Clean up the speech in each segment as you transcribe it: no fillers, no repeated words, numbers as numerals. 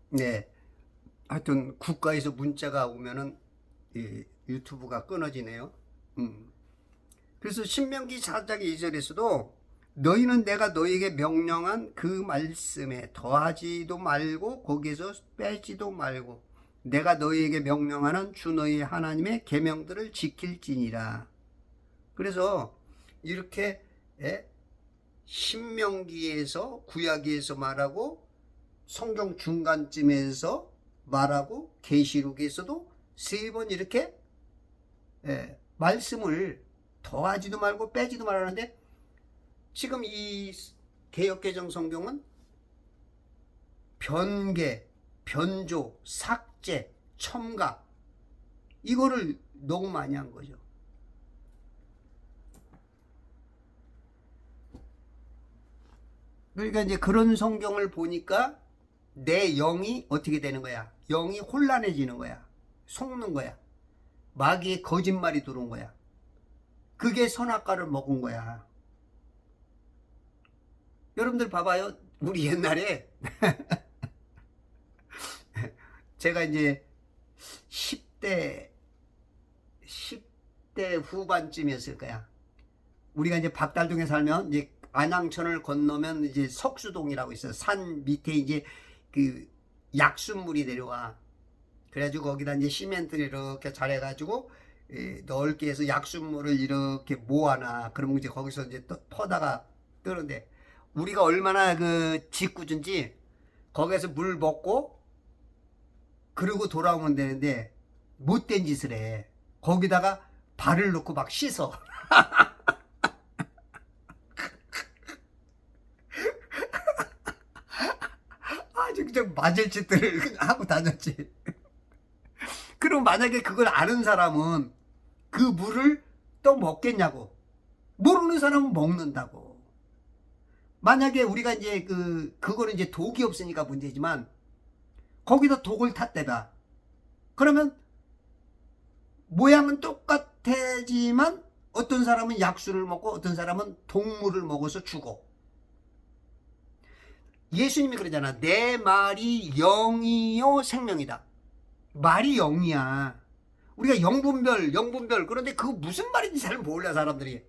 네. 하여튼 국가에서 문자가 오면은 유튜브가 끊어지네요. 그래서 신명기 4장 2절에서도 너희는 내가 너희에게 명령한 그 말씀에 더하지도 말고 거기에서 빼지도 말고 내가 너희에게 명령하는 주 너희 하나님의 계명들을 지킬지니라. 그래서 이렇게 신명기에서 구약에서 말하고 성경 중간쯤에서 말하고 계시록에서도 세 번 이렇게 말씀을 더하지도 말고 빼지도 말하는데 지금 이 개역개정 성경은 변개, 변조, 삭제, 첨가 이거를 너무 많이 한 거죠. 그러니까 이제 그런 성경을 보니까 내 영이 어떻게 되는 거야? 영이 혼란해지는 거야. 속는 거야. 마귀의 거짓말이 들어온 거야. 그게 선악과를 먹은 거야. 여러분들 봐봐요. 우리 옛날에 제가 이제 10대 후반쯤이었을 거야. 우리가 이제 박달동에 살면 이제 안양천을 건너면 이제 석수동이라고 있어요. 산 밑에 이제 그 약수물이 내려와. 그래가지고 거기다 이제 시멘트를 이렇게 잘해가지고 넓게 해서 약수물을 이렇게 모아놔. 그러면 이제 거기서 이제 또 퍼다가 뜨는데 우리가 얼마나 그 짓궂은지 거기에서 물 먹고 그러고 돌아오면 되는데 못된 짓을 해. 거기다가 발을 넣고 막 씻어. 아주 그냥 맞을 짓들을 그냥 하고 다녔지. 그럼 만약에 그걸 아는 사람은 그 물을 또 먹겠냐고. 모르는 사람은 먹는다고. 만약에 우리가 이제 그거는 이제 독이 없으니까 문제지만 거기다 독을 탔대봐. 그러면 모양은 똑같지만 어떤 사람은 약수를 먹고 어떤 사람은 동물을 먹어서 죽어. 예수님이 그러잖아. 내 말이 영이요 생명이다. 말이 영이야. 우리가 영분별 그런데 그거 무슨 말인지 잘 몰라 사람들이.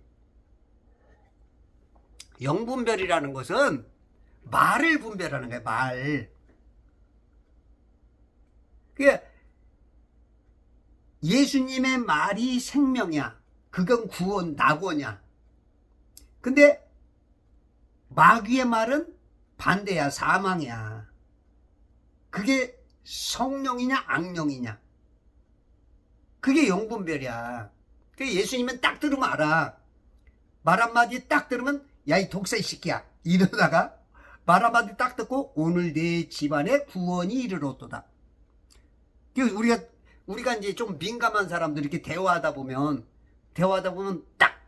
영분별이라는 것은 말을 분별하는 거야. 말. 그게 예수님의 말이 생명이야. 그건 구원, 낙원이야. 근데 마귀의 말은 반대야. 사망이야. 그게 성령이냐 악령이냐. 그게 영분별이야. 그게 예수님은 딱 들으면 알아. 말 한마디 딱 들으면 야 이 독사 이 새끼야 이러다가 말 한마디 딱 듣고 오늘 내 집안에 구원이 이르렀도다. 우리가 이제 좀 민감한 사람들 이렇게 대화하다 보면 딱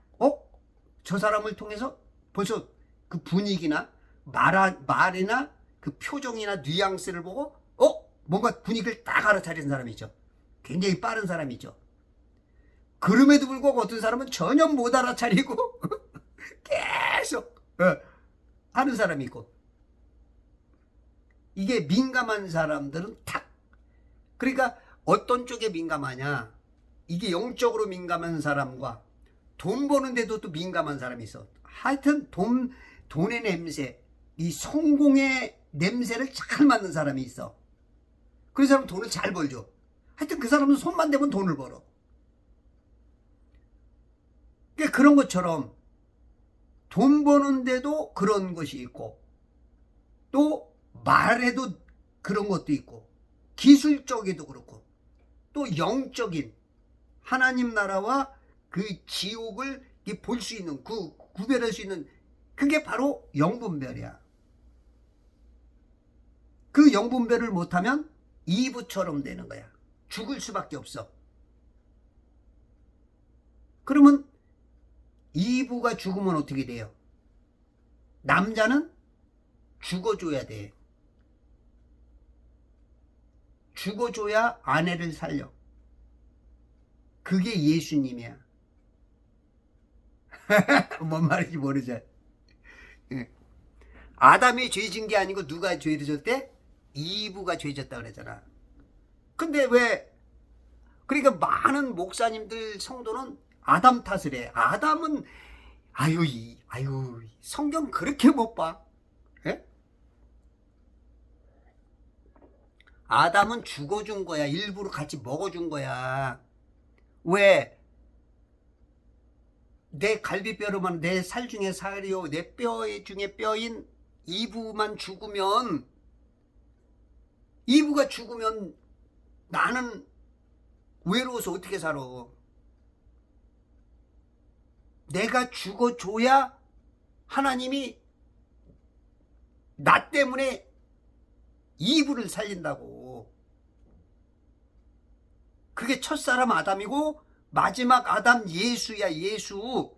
저 사람을 통해서 벌써 그 분위기나 말이나 그 표정이나 뉘앙스를 보고 뭔가 분위기를 딱 알아차리는 사람이 있죠. 굉장히 빠른 사람이 있죠. 그럼에도 불구하고 어떤 사람은 전혀 못 알아차리고 계속 하는 사람이 있고. 이게 민감한 사람들은 탁. 그러니까 어떤 쪽에 민감하냐. 이게 영적으로 민감한 사람과 돈 버는데도 또 민감한 사람이 있어. 하여튼 돈의 냄새, 이 성공의 냄새를 잘 맡는 사람이 있어. 그 사람은 돈을 잘 벌죠. 하여튼 그 사람은 손만 대면 돈을 벌어. 그러니까 그런 것처럼 돈 버는데도 그런 것이 있고 또 말에도 그런 것도 있고 기술적에도 그렇고 또 영적인 하나님 나라와 그 지옥을 볼 수 있는 구별할 수 있는 그게 바로 영분별이야. 그 영분별을 못하면 이브처럼 되는 거야. 죽을 수밖에 없어. 그러면 이브가 죽으면 어떻게 돼요? 남자는 죽어줘야 돼. 죽어줘야 아내를 살려. 그게 예수님이야. 뭔 말인지 모르죠. 아담이 죄진 게 아니고 누가 죄를 졌대? 이브가 죄졌다 그랬잖아. 근데 왜 그러니까 많은 목사님들 성도는 아담 탓을 해. 아담은 아유 성경 그렇게 못 봐. 예? 아담은 죽어준 거야. 일부러 같이 먹어준 거야. 왜? 내 갈비뼈로만 내 살 중에 살이요 내 뼈 중에 뼈인 이브만 죽으면, 이브가 죽으면 나는 외로워서 어떻게 살아. 내가 죽어줘야 하나님이 나 때문에 이브를 살린다고. 그게 첫사람 아담이고 마지막 아담 예수야. 예수.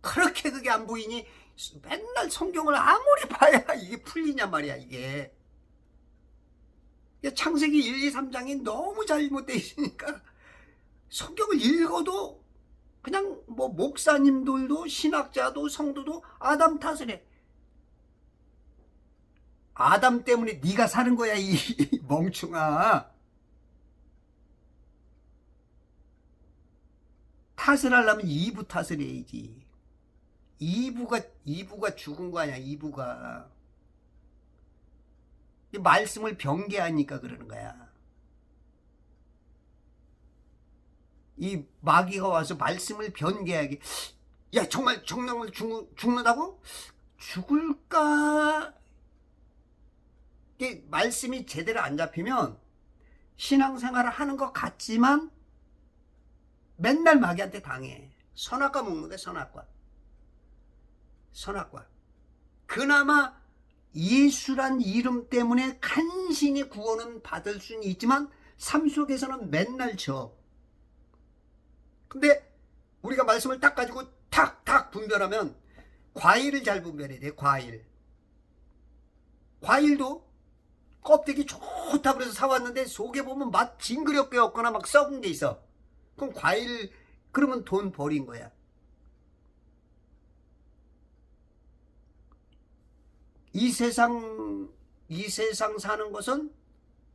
그렇게 그게 안 보이니? 맨날 성경을 아무리 봐야 이게 풀리냐 말이야. 이게 창세기 1, 2, 3장이 너무 잘못되어 있으니까 성경을 읽어도 그냥 뭐 목사님들도 신학자도 성도도 아담 탓을 해. 아담 때문에 네가 사는 거야 이 멍충아. 탓을 하려면 이브 탓을 해야지. 이브가 죽은 거 아니야. 이브가 말씀을 변개하니까 그러는 거야. 이 마귀가 와서 말씀을 변개하게, 야 정말 죽는다고? 죽을까? 이게 말씀이 제대로 안 잡히면 신앙생활을 하는 것 같지만 맨날 마귀한테 당해. 선악과 먹는 게 선악과. 그나마 예수란 이름 때문에 간신히 구원은 받을 수는 있지만 삶 속에서는 맨날 져. 근데 우리가 말씀을 딱 가지고 탁탁 분별하면 과일을 잘 분별해야 돼. 과일도 껍데기 좋다 그래서 사왔는데 속에 보면 맛 징그럽게 없거나 막 썩은 게 있어. 그럼 과일, 그러면 돈 버린 거야. 이 세상 사는 것은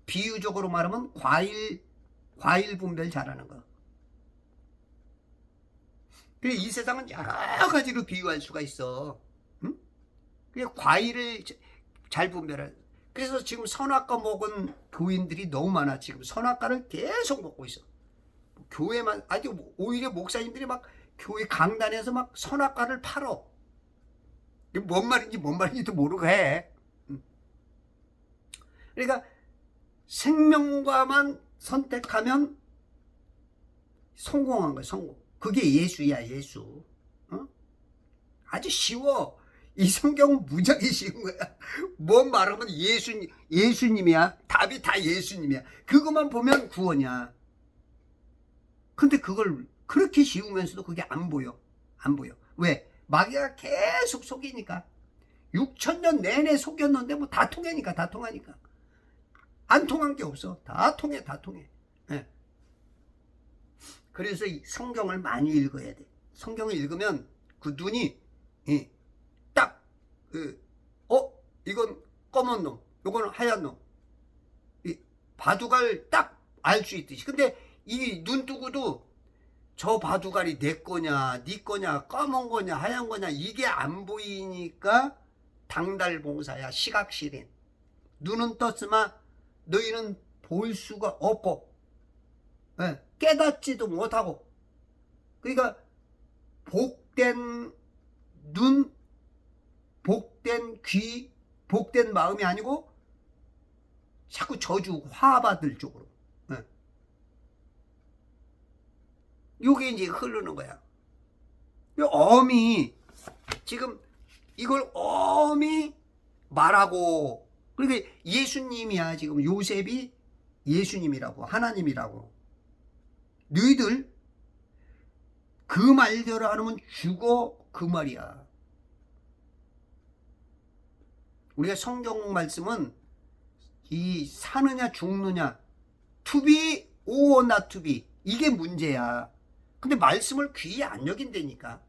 비유적으로 말하면 과일 분별 잘하는 거. 그래, 이 세상은 여러 가지로 비유할 수가 있어. 응? 그래, 과일을 잘 분별해. 그래서 지금 선악과 먹은 교인들이 너무 많아. 지금 선악과를 계속 먹고 있어. 교회만, 아니 오히려 목사님들이 막 교회 강단에서 막 선악과를 팔어. 뭔 말인지도 모르고 해. 그러니까 생명과만 선택하면 성공한 거야. 성공. 그게 예수야. 예수. 어? 아주 쉬워. 이 성경은 무지하게 쉬운 거야. 뭔 말하면 예수님이야. 답이 다 예수님이야. 그것만 보면 구원이야. 근데 그걸 그렇게 쉬우면서도 그게 안 보여. 왜? 마귀가 계속 속이니까. 6,000년 내내 속였는데 뭐 다 통하니까. 안 통한 게 없어. 다 통해. 네. 그래서 이 성경을 많이 읽어야 돼. 성경을 읽으면 그 눈이 딱 이건 검은 놈, 이건 하얀 놈, 바둑알 딱 알 수 있듯이. 근데 이 눈뜨고도 저 바둑알이 내 거냐, 네 거냐, 검은 거냐, 하얀 거냐, 이게 안 보이니까 당달봉사야. 시각시린. 눈은 떴으나 너희는 볼 수가 없고, 깨닫지도 못하고. 그러니까 복된 눈, 복된 귀, 복된 마음이 아니고 자꾸 저주, 화받을 쪽으로. 요게 이제 흐르는 거야. 엄히 지금 이걸 엄히 말하고, 그러니까 예수님이야. 지금 요셉이 예수님이라고, 하나님이라고. 너희들 그 말대로 안 하면 죽어, 그 말이야. 우리가 성경 말씀은 이 사느냐 죽느냐, to be or not to be, 이게 문제야. 근데 말씀을 귀히 안 여긴다니까.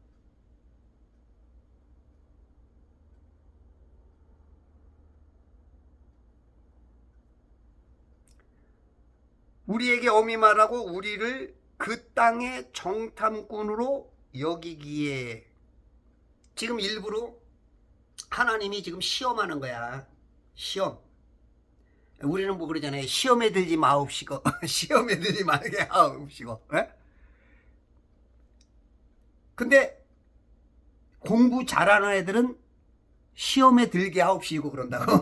우리에게 엄히 말하고 우리를 그 땅의 정탐꾼으로 여기기에. 지금 일부러 하나님이 지금 시험하는 거야. 시험. 우리는 뭐 그러잖아요. 시험에 들지 마옵시고 시험에 들지 말게 하옵시고. 에? 근데 공부 잘하는 애들은 시험에 들게 하옵시고 그런다고.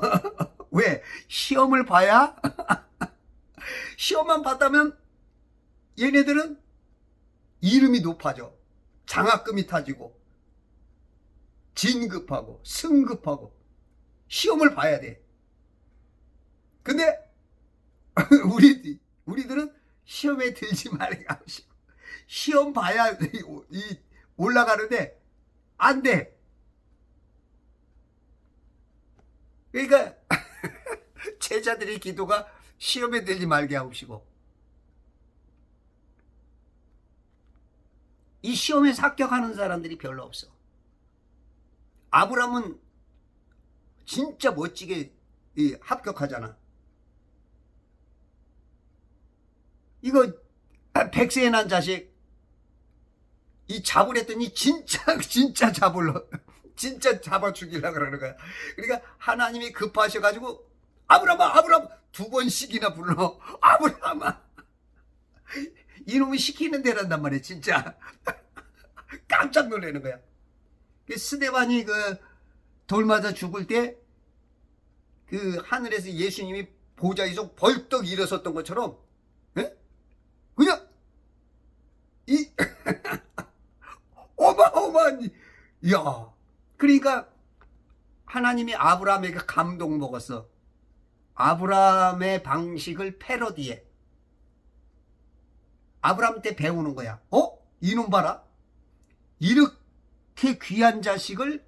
왜? 시험을 봐야 시험만 봤다면 얘네들은 이름이 높아져. 장학금이 타지고 진급하고 승급하고. 시험을 봐야 돼. 근데 우리들은 시험에 들지 말게 하옵시고. 시험 봐야 올라가는데 안 돼. 그러니까 제자들의 기도가 시험에 들지 말게 하옵시고. 이 시험에서 합격하는 사람들이 별로 없어. 아브라함은 진짜 멋지게 합격하잖아. 이거 100세에 난 자식 이 잡으랬더니 진짜 잡으러 진짜 잡아 죽이려고 그러는 거야. 그러니까 하나님이 급하셔가지고 아브라함 2번씩이나 불러. 아브라함아, 이놈이 시키는 대로한단 말이야. 진짜 깜짝 놀라는 거야. 스데반이 그 돌 맞아 죽을 때 그 하늘에서 예수님이 보좌에서 벌떡 일어섰던 것처럼, 에? 그냥 이 어마어마한, 야, 그러니까 하나님이 아브라함에게 감동 먹었어. 아브라함의 방식을 패러디해. 아브라함 때 배우는 거야. 이놈 봐라. 이렇게 귀한 자식을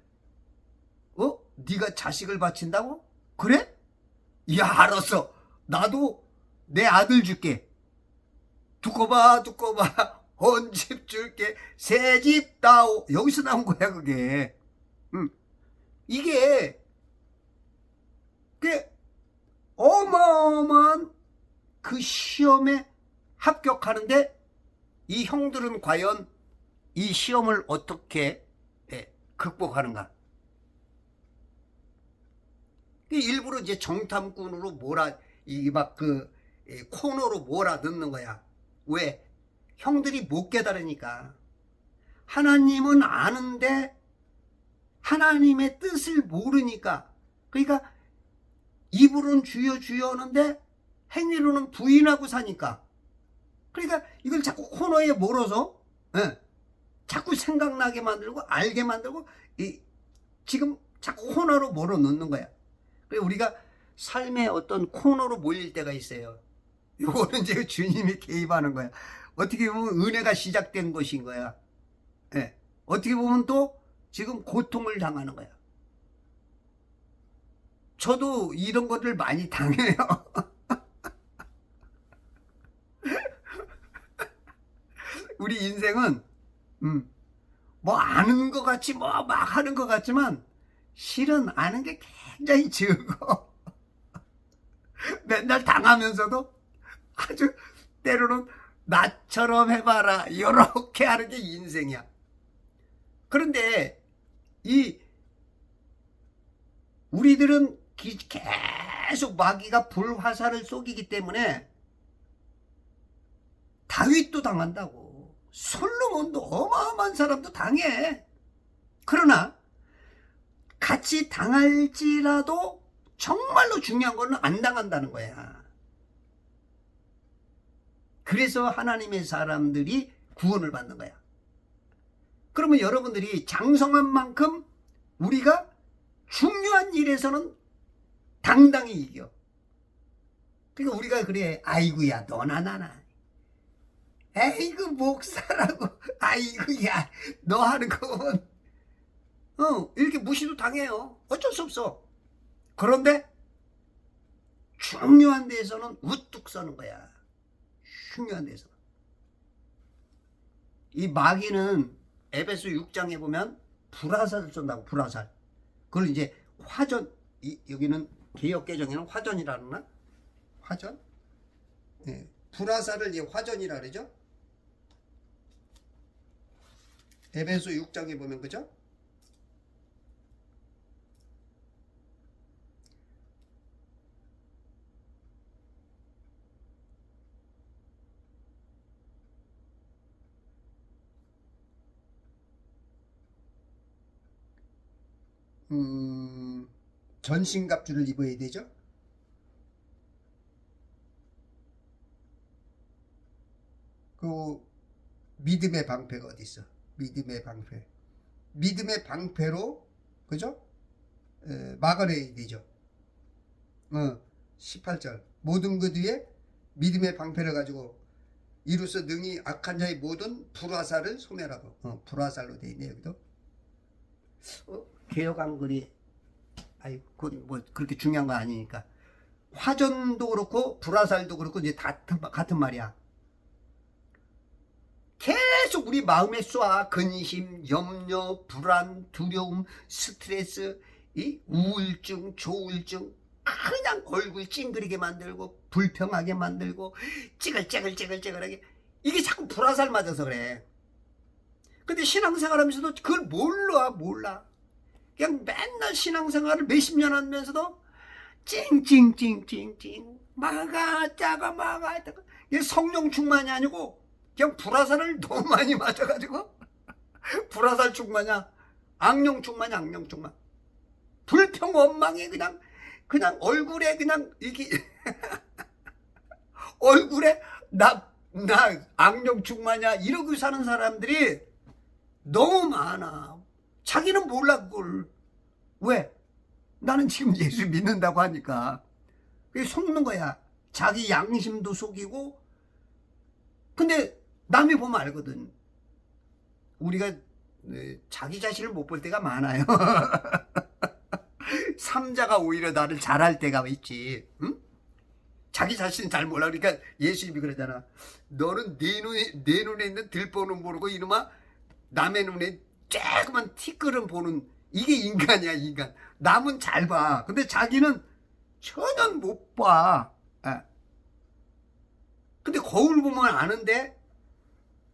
네가 자식을 바친다고? 그래? 야, 알았어. 나도 내 아들 줄게. 두고 봐. 헌집 줄게. 새 집 다오. 여기서 나온 거야, 그게. 이게 어마어마한 그 시험에 합격하는데 이 형들은 과연 이 시험을 어떻게 극복하는가? 일부러 이제 정탐꾼으로 코너로 넣는 거야. 왜? 형들이 못 깨달으니까. 하나님은 아는데 하나님의 뜻을 모르니까. 그러니까 입으로는 주여 하는데 행위로는 부인하고 사니까. 그러니까 이걸 자꾸 코너에 몰아서 자꾸 생각나게 만들고 알게 만들고 지금 자꾸 코너로 몰아 넣는 거야. 그래서 우리가 삶의 어떤 코너로 몰릴 때가 있어요. 이거는 이제 주님이 개입하는 거야. 어떻게 보면 은혜가 시작된 것인 거야. 어떻게 보면 또 지금 고통을 당하는 거야. 저도 이런 것들 많이 당해요. 우리 인생은 뭐 아는 것 같이 뭐 막 하는 것 같지만 실은 아는 게 굉장히 적어. 맨날 당하면서도 아주 때로는 나처럼 해봐라 이렇게 하는 게 인생이야. 그런데 우리들은 계속 마귀가 불화살을 쏘기기 때문에 다윗도 당한다고. 솔로몬도 어마어마한 사람도 당해. 그러나 같이 당할지라도 정말로 중요한 거는 안 당한다는 거야. 그래서 하나님의 사람들이 구원을 받는 거야. 그러면 여러분들이 장성한 만큼 우리가 중요한 일에서는 당당히 이겨. 그러니까 우리가 그래. 아이고야 너나 나나. 에이구 목사라고. 아이고야 너 하는 거 보면 이렇게 무시도 당해요. 어쩔 수 없어. 그런데 중요한 데에서는 우뚝 서는 거야. 중요한 데서. 이 마귀는 에베소 6장에 보면 불화살을 쏜다고. 불화살. 그걸 이제 화전, 여기는 개역 개정에는 화전이라나? 화전? 네. 불화살을 이제 화전이라 그러죠. 에베소 6장에 보면 그죠? 전신갑주를 입어야 되죠. 그 믿음의 방패가 어디 있어? 믿음의 방패. 믿음의 방패로 그죠? 막아내야 되죠. 18절 모든 그 뒤에 믿음의 방패를 가지고 이로써 능히 악한 자의 모든 불화살을 소멸하고 불화살로 되어 있네요. 여기도 개혁 한글이 아이 그건 뭐 그렇게 중요한 거 아니니까 화전도 그렇고 불화살도 그렇고 이제 다 같은 말이야. 계속 우리 마음에 쏴. 근심, 염려, 불안, 두려움, 스트레스, 이 우울증, 조울증, 그냥 얼굴 찡그리게 만들고 불평하게 만들고 찌글찌글찌글찌글하게. 이게 자꾸 불화살 맞아서 그래. 근데 신앙생활 하면서도 그걸 몰라. 그냥 맨날 신앙생활을 몇십 년 하면서도 찡찡찡찡찡 막아 이게 성령 충만이 아니고 그냥 불화살을 너무 많이 맞아가지고 불화살 충만이야. 악령 충만이야. 불평 원망에 그냥 얼굴에 그냥 이게 얼굴에 나 악령 충만이야 이러고 사는 사람들이 너무 많아. 자기는 몰라 그걸. 왜? 나는 지금 예수 믿는다고 하니까. 그게 속는 거야. 자기 양심도 속이고. 근데 남이 보면 알거든. 우리가 자기 자신을 못 볼 때가 많아요. 삼자가 오히려 나를 잘할 때가 있지. 응? 자기 자신은 잘 몰라. 그러니까 예수님이 그러잖아. 너는 내 눈에 있는 들보는 모르고 이놈아 남의 눈에 조그만 티끌은 보는. 이게 인간이야. 인간. 남은 잘 봐. 근데 자기는 전혀 못 봐. 근데 거울 보면 아는데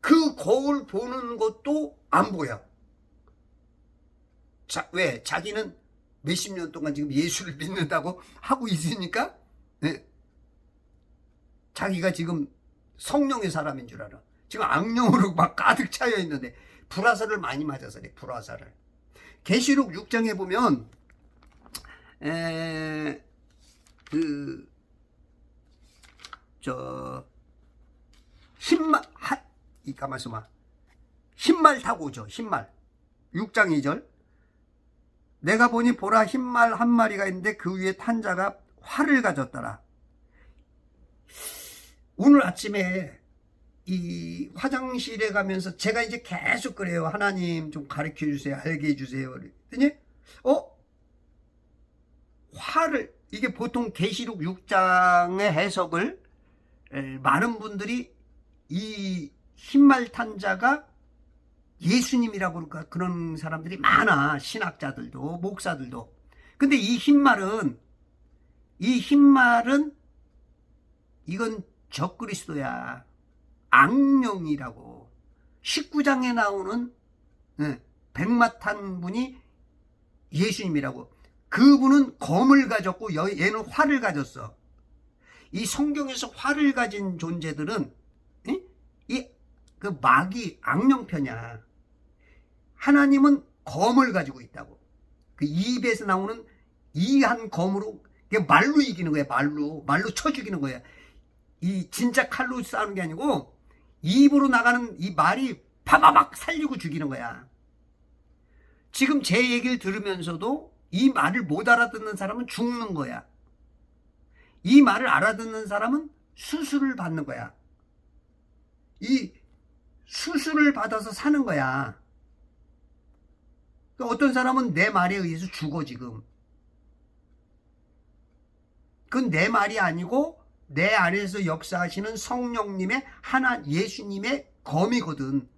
그 거울 보는 것도 안 보여. 왜? 자기는 몇십 년 동안 지금 예수를 믿는다고 하고 있으니까 자기가 지금 성령의 사람인 줄 알아. 지금 악령으로 막 가득 차여 있는데 불화살을 많이 맞아서 그래. 불화살을. 계시록 6장에 보면 흰말 타고 오죠. 흰말. 6장 2절. 내가 보니 보라 흰말 한 마리가 있는데 그 위에 탄 자가 활을 가졌더라. 오늘 아침에 이 화장실에 가면서 제가 이제 계속 그래요. 하나님 좀 가르쳐 주세요. 알게 해주세요. 그랬더니 활을, 이게 보통 계시록 6장의 해석을 많은 분들이 이 흰말 탄 자가 예수님이라고 그런 사람들이 많아. 신학자들도 목사들도. 근데 이 흰말은 이건 적그리스도야. 악령이라고. 19장에 나오는 백마 탄 분이 예수님이라고. 그분은 검을 가졌고 얘는 활을 가졌어. 이 성경에서 활을 가진 존재들은 그 마귀 악령편이야. 하나님은 검을 가지고 있다고. 그 입에서 나오는 이 한 검으로 말로 이기는 거야. 말로 쳐 죽이는 거야. 이 진짜 칼로 싸우는 게 아니고 입으로 나가는 이 말이 파바박 살리고 죽이는 거야. 지금 제 얘기를 들으면서도 이 말을 못 알아듣는 사람은 죽는 거야. 이 말을 알아듣는 사람은 수술을 받는 거야. 이 수술을 받아서 사는 거야. 어떤 사람은 내 말에 의해서 죽어 지금. 그건 내 말이 아니고 내 안에서 역사하시는 성령님의 예수님의 검이거든.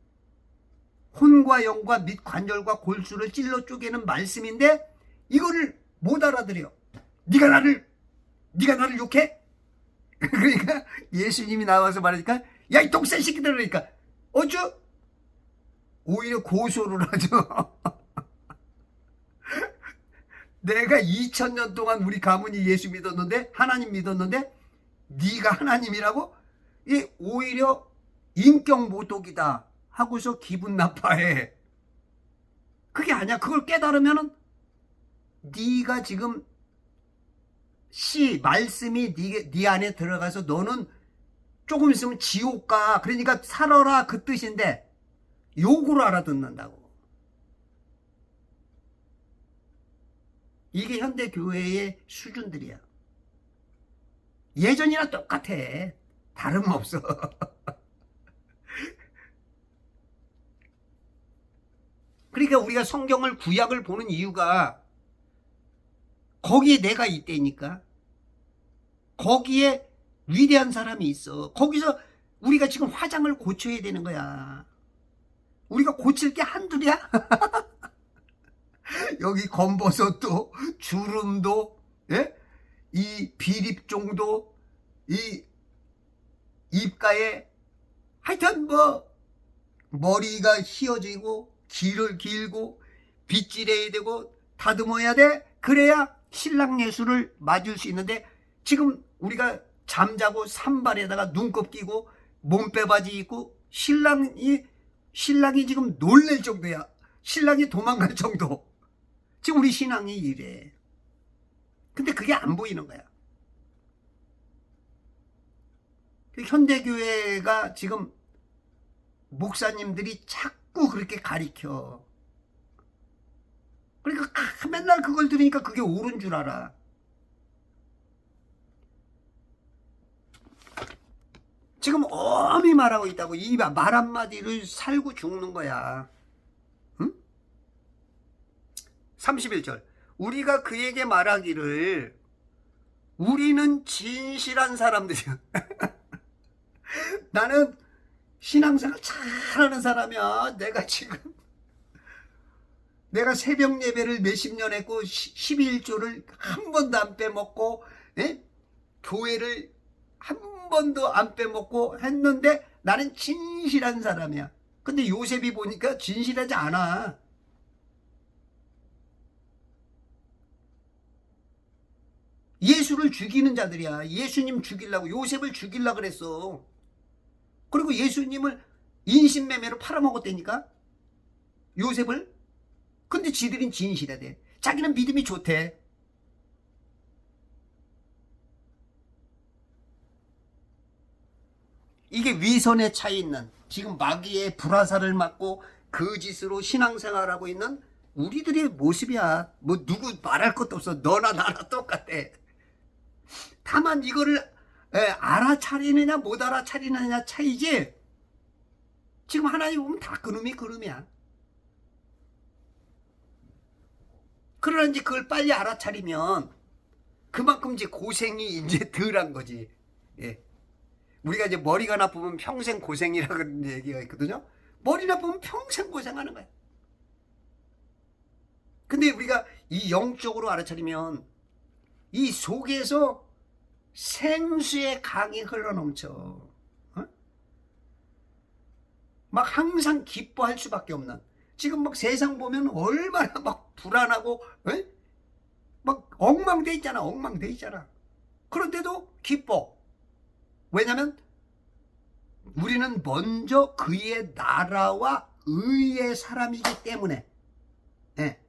혼과 영과 및 관절과 골수를 찔러 쪼개는 말씀인데 이거를 못 알아들여. 네가 나를 욕해? 그러니까 예수님이 나와서 말하니까 야, 이 독살 새끼들, 그러니까 어쭈? 오히려 고소를 하죠. 내가 2000년 동안 우리 가문이 예수 믿었는데, 하나님 믿었는데 네가 하나님이라고? 이 오히려 인격 모독이다 하고서 기분 나빠해. 그게 아니야. 그걸 깨달으면은 네가 지금 말씀이 네 안에 들어가서 너는 조금 있으면 지옥 가. 그러니까 살아라, 그 뜻인데 욕으로 알아듣는다고. 이게 현대 교회의 수준들이야. 예전이랑 똑같아. 다름없어. 그러니까 우리가 성경을, 구약을 보는 이유가 거기에 내가 있다니까. 거기에 위대한 사람이 있어. 거기서 우리가 지금 화장을 고쳐야 되는 거야. 우리가 고칠 게 한둘이야? 여기 검버섯도, 주름도, 예? 이 비립종도, 이 입가에, 하여튼 뭐 머리가 휘어지고 귀를 길고 빗질해야 되고 다듬어야 돼. 그래야 신랑 예수를 맞을 수 있는데, 지금 우리가 잠자고 산발에다가 눈곱 끼고 몸빼바지 입고 신랑이 지금 놀랄 정도야. 신랑이 도망갈 정도. 지금 우리 신앙이 이래. 근데 그게 안 보이는 거야. 현대교회가 지금 목사님들이 자꾸 그렇게 가리켜. 그러니까 맨날 그걸 들으니까 그게 옳은 줄 알아. 지금 엄히 말하고 있다고. 이 말 한마디를 살고 죽는 거야. 응? 31절. 우리가 그에게 말하기를 우리는 진실한 사람들이야. 나는 신앙생활 잘하는 사람이야. 내가 새벽 예배를 몇십 년 했고 11조를 한 번도 안 빼먹고, 예? 교회를 한 번도 안 빼먹고 했는데 나는 진실한 사람이야. 근데 요셉이 보니까 진실하지 않아. 예수를 죽이는 자들이야. 예수님 죽이려고, 요셉을 죽이려고 그랬어. 그리고 예수님을 인신매매로 팔아먹었다니까, 요셉을. 근데 지들은 진실하대. 자기는 믿음이 좋대. 이게 위선에 차 있는, 지금 마귀의 불화살을 맞고 거짓으로 신앙생활하고 있는 우리들의 모습이야. 뭐 누구 말할 것도 없어. 너나 나나 똑같아. 다만 이거를 알아차리느냐 못 알아차리느냐 차이지, 지금 하나님 보면 다 그놈이 그놈이야. 그러나 이제 그걸 빨리 알아차리면 그만큼 이제 고생이 이제 덜한 거지. 예. 우리가 이제 머리가 나쁘면 평생 고생이라는 얘기가 있거든요. 머리 나쁘면 평생 고생하는 거야. 근데 우리가 이 영적으로 알아차리면 이 속에서 생수의 강이 흘러넘쳐. 어? 막 항상 기뻐할 수밖에 없는. 지금 막 세상 보면 얼마나 막 불안하고, 에? 막 엉망돼 있잖아. 엉망돼 있잖아. 그런데도 기뻐. 왜냐면 우리는 먼저 그의 나라와 의의 사람이기 때문에. 예.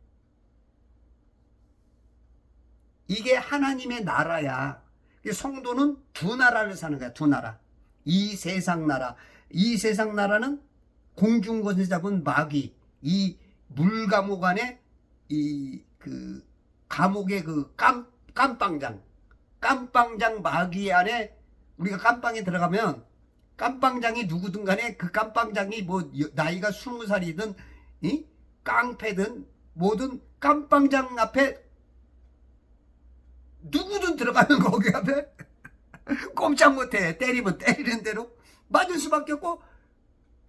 이게 하나님의 나라야. 성도는 두 나라를 사는 거야. 두 나라. 이 세상 나라. 이 세상 나라는 공중권세 잡은 마귀, 이 물감옥 안에 이 그 감옥의 그 깜빵장 마귀 안에 우리가 깜빵에 들어가면 깜빵장이 누구든 간에 그 깜빵장이 뭐 나이가 20살이든 이 깡패든 뭐든 깜빵장 앞에 누구든 들어가면 거기 앞에 꼼짝 못해. 때리면 때리는 대로 맞을 수밖에 없고,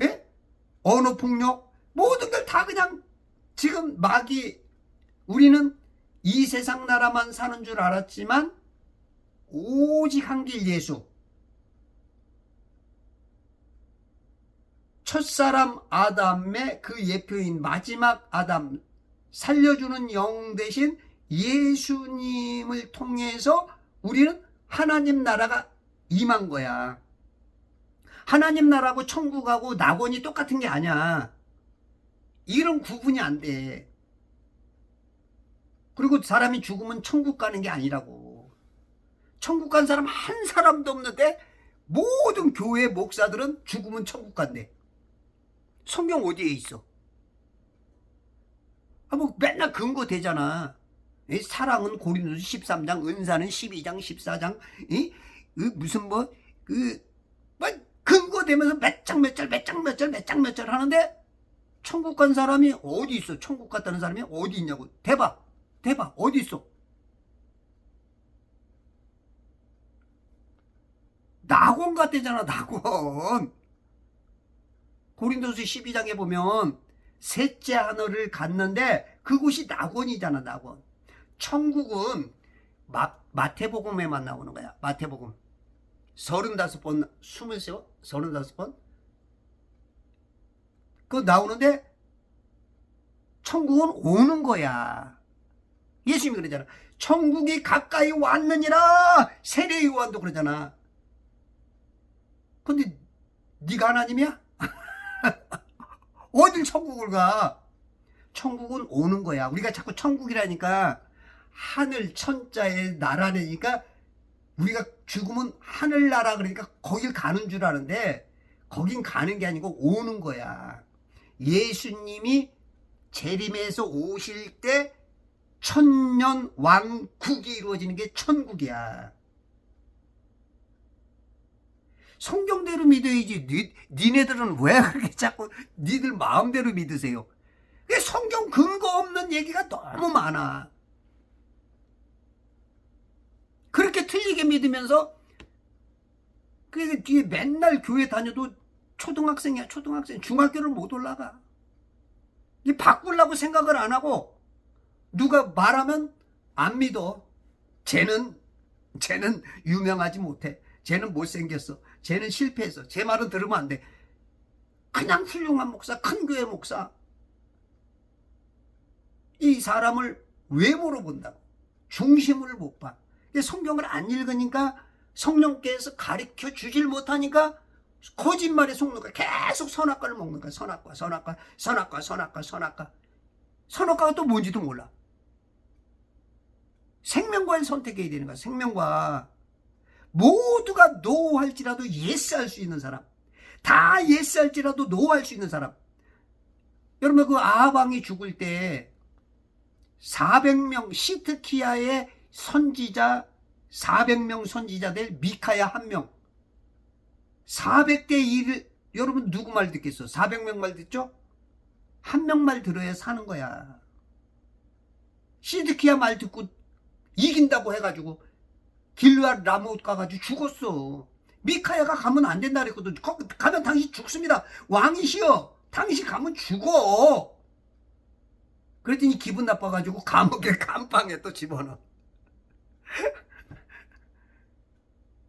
예? 언어폭력 모든 걸 다 그냥 지금 마귀. 우리는 이 세상 나라만 사는 줄 알았지만 오직 한 길 예수. 첫사람 아담의 그 예표인 마지막 아담, 살려주는 영 대신 예수님을 통해서 우리는 하나님 나라가 임한 거야. 하나님 나라하고 천국하고 낙원이 똑같은 게 아니야. 이런 구분이 안 돼. 그리고 사람이 죽으면 천국 가는 게 아니라고. 천국 간 사람 한 사람도 없는데 모든 교회 목사들은 죽으면 천국 간대. 성경 어디에 있어? 뭐 맨날 근거 되잖아. 사랑은 고린도서 13장, 은사는 12장, 14장, 무슨 뭐 근거 되면서 몇 장 몇 절 하는데 천국 간 사람이 어디 있어? 천국 갔다는 사람이 어디 있냐고. 대박 어디 있어? 낙원 갔대잖아, 낙원. 고린도서 12장에 보면 셋째 하늘을 갔는데 그곳이 낙원이잖아, 낙원. 천국은 마태복음에만 나오는 거야. 마태복음 35번, 35번 그거 나오는데 천국은 오는 거야. 예수님이 그러잖아. 천국이 가까이 왔느니라. 세례 요한도 그러잖아. 근데 네가 하나님이야? 어딜 천국을 가? 천국은 오는 거야. 우리가 자꾸 천국이라니까 하늘 천자의 나라니까 우리가 죽으면 하늘나라 그러니까 거길 가는 줄 아는데 거긴 가는 게 아니고 오는 거야. 예수님이 재림에서 오실 때 천년 왕국이 이루어지는 게 천국이야. 성경대로 믿어야지. 니네들은 왜 그렇게 자꾸 니들 마음대로 믿으세요? 성경 근거 없는 얘기가 너무 많아. 그렇게 틀리게 믿으면서 그 뒤에 맨날 교회 다녀도 초등학생이야. 초등학생. 중학교를 못 올라가. 이 바꾸려고 생각을 안 하고 누가 말하면 안 믿어. 쟤는 유명하지 못해. 쟤는 못생겼어. 쟤는 실패했어. 제 말은 들으면 안 돼. 그냥 훌륭한 목사, 큰 교회 목사. 이 사람을 외모로 본다고. 중심을 못 봐. 성경을 안 읽으니까 성령께서 가르쳐 주질 못하니까 거짓말에 속는 거야. 계속 선악과를 먹는 거야. 선악과가 또 뭔지도 몰라. 생명과를 선택해야 되는 거야. 생명과. 모두가 노 할지라도 예스 할 수 있는 사람, 다 예스 할지라도 노 할 수 있는 사람. 여러분, 그 아합왕이 죽을 때 400명 시트키야의 선지자, 400명 선지자들 미카야 1명, 400대 1을 여러분 누구 말 듣겠어? 400명 말 듣죠? 1명 말 들어야 사는 거야. 시드키야 말 듣고 이긴다고 해가지고 길르앗 라못 가가지고 죽었어. 미카야가 가면 안 된다 그랬거든. 가면 당신 죽습니다. 왕이시여, 당신 가면 죽어. 그랬더니 기분 나빠가지고 감옥에 감방에 또 집어넣어.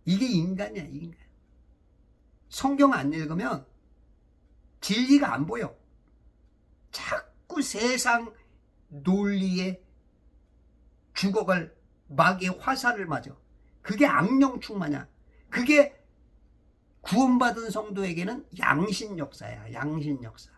이게 인간이야, 인간. 성경 안 읽으면 진리가 안 보여. 자꾸 세상 논리에 죽어갈 마귀의 화살을 맞아. 그게 악령 충만이야. 그게 구원받은 성도에게는 양신 역사야. 양신 역사.